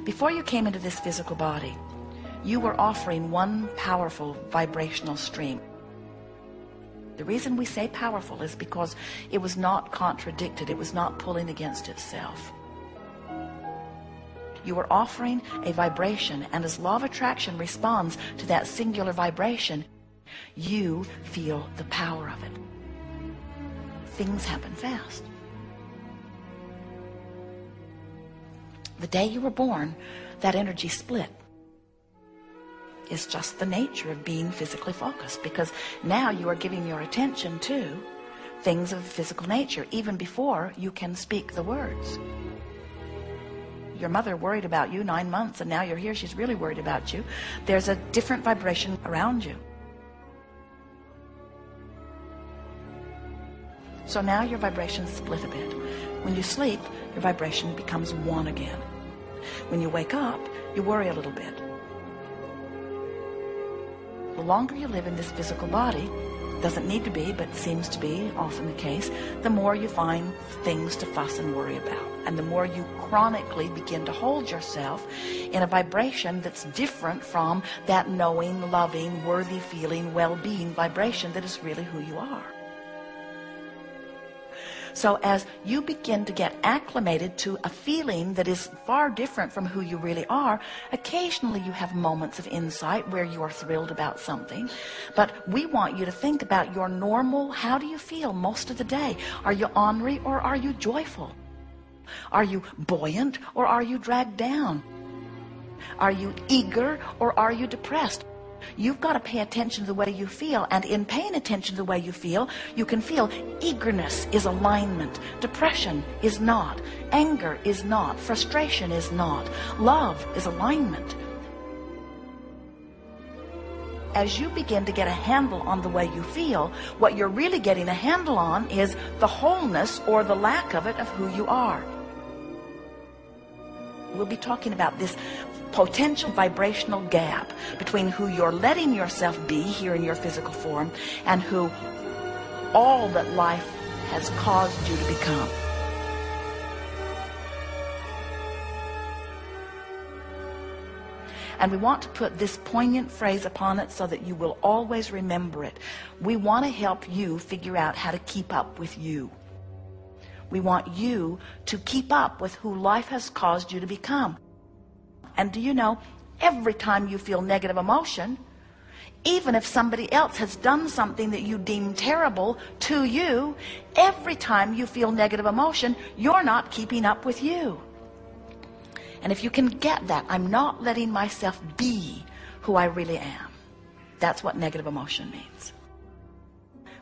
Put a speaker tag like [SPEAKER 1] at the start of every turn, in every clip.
[SPEAKER 1] Before you came into this physical body, you were offering one powerful vibrational stream. The reason we say powerful is because it was not contradicted. It was not pulling against itself. You are offering a vibration, and as law of attraction responds to that singular vibration, you feel the power of it. Things happen fast. The day you were born, that energy split. It's just the nature of being physically focused, because now you are giving your attention to things of physical nature, even before you can speak the words. Your mother worried about you 9 months, and now you're here, she's really worried about you. There's a different vibration around you. So now your vibrations split a bit. When you sleep, your vibration becomes one again. When you wake up, you worry a little bit. The longer you live in this physical body, doesn't need to be, but seems to be often the case, the more you find things to fuss and worry about, and the more you chronically begin to hold yourself in a vibration that's different from that knowing, loving, worthy feeling, well-being vibration that is really who you are. So as you begin to get acclimated to a feeling that is far different from who you really are, occasionally you have moments of insight where you are thrilled about something. But we want you to think about your normal, how do you feel most of the day? Are you ornery or are you joyful? Are you buoyant or are you dragged down? Are you eager or are you depressed? You've got to pay attention to the way you feel, and in paying attention to the way you feel, you can feel eagerness is alignment, depression is not, anger is not, frustration is not, love is alignment. As you begin to get a handle on the way you feel, what you're really getting a handle on is the wholeness or the lack of it of who you are. We'll be talking about this potential vibrational gap between who you're letting yourself be here in your physical form and who all that life has caused you to become. And we want to put this poignant phrase upon it so that you will always remember it. We want to help you figure out how to keep up with you. We want you to keep up with who life has caused you to become. And do you know, every time you feel negative emotion, even if somebody else has done something that you deem terrible to you, every time you feel negative emotion, you're not keeping up with you. And if you can get that, I'm not letting myself be who I really am. That's what negative emotion means.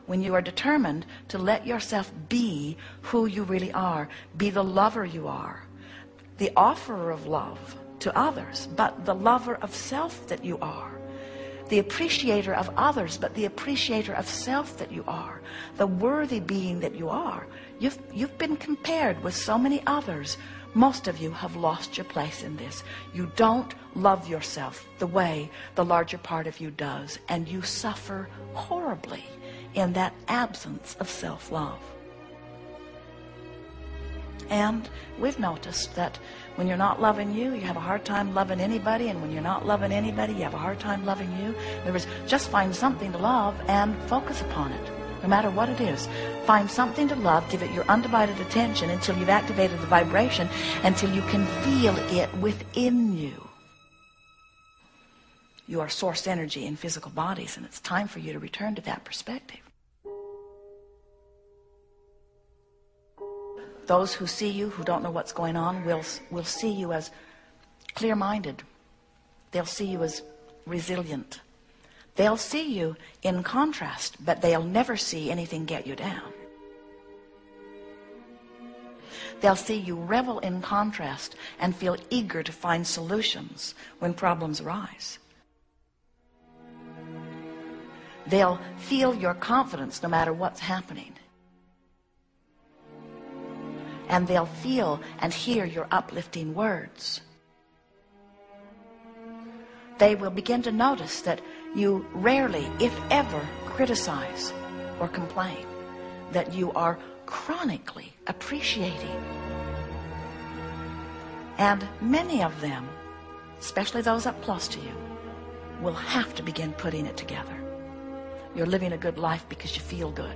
[SPEAKER 1] When you are determined to let yourself be who you really are, be the lover you are, the offerer of love to others, but the lover of self that you are, the appreciator of others, but the appreciator of self that you are, the worthy being that you are. You've been compared with so many others. Most of you have lost your place in this. You don't love yourself the way the larger part of you does, and you suffer horribly in that absence of self-love. And we've noticed that when you're not loving you, you have a hard time loving anybody, and when you're not loving anybody, you have a hard time loving you. In other words, just find something to love and focus upon it, no matter what it is. Find something to love, give it your undivided attention until you've activated the vibration, until you can feel it within you. You are source energy in physical bodies, and it's time for you to return to that perspective. Those who see you, who don't know what's going on, will see you as clear-minded. They'll see you as resilient. They'll see you in contrast, but they'll never see anything get you down. They'll see you revel in contrast and feel eager to find solutions when problems arise. They'll feel your confidence no matter what's happening. And they'll feel and hear your uplifting words. They will begin to notice that you rarely, if ever, criticize or complain, that you are chronically appreciating And many of them, especially those up close to you, will have to begin putting it together. You're living a good life because you feel good.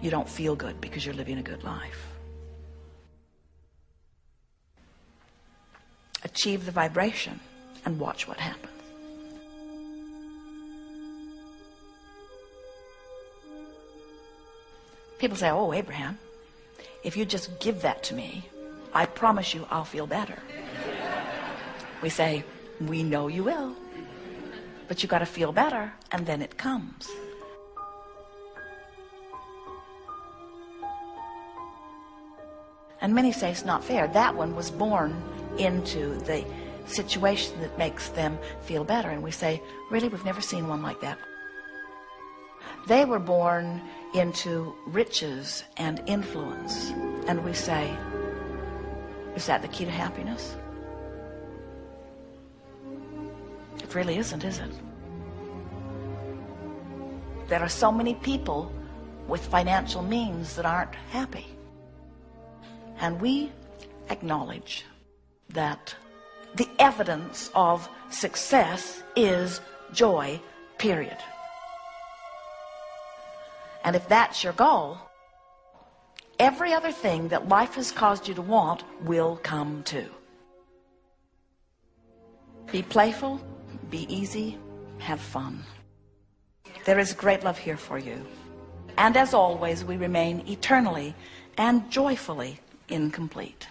[SPEAKER 1] You don't feel good because you're living a good life. Achieve the vibration and watch what happens. People say, oh, Abraham, if you just give that to me, I promise you I'll feel better. We say, we know you will, but you got to feel better, and then it comes. And many say it's not fair. That one was born into the situation that makes them feel better. And we say, really, we've never seen one like that. They were born into riches and influence. And we say, is that the key to happiness? It really isn't, is it? There are so many people with financial means that aren't happy. And we acknowledge that the evidence of success is joy, period. And if that's your goal, every other thing that life has caused you to want will come too. Be playful, be easy, have fun. There is great love here for you. And as always, we remain eternally and joyfully incomplete.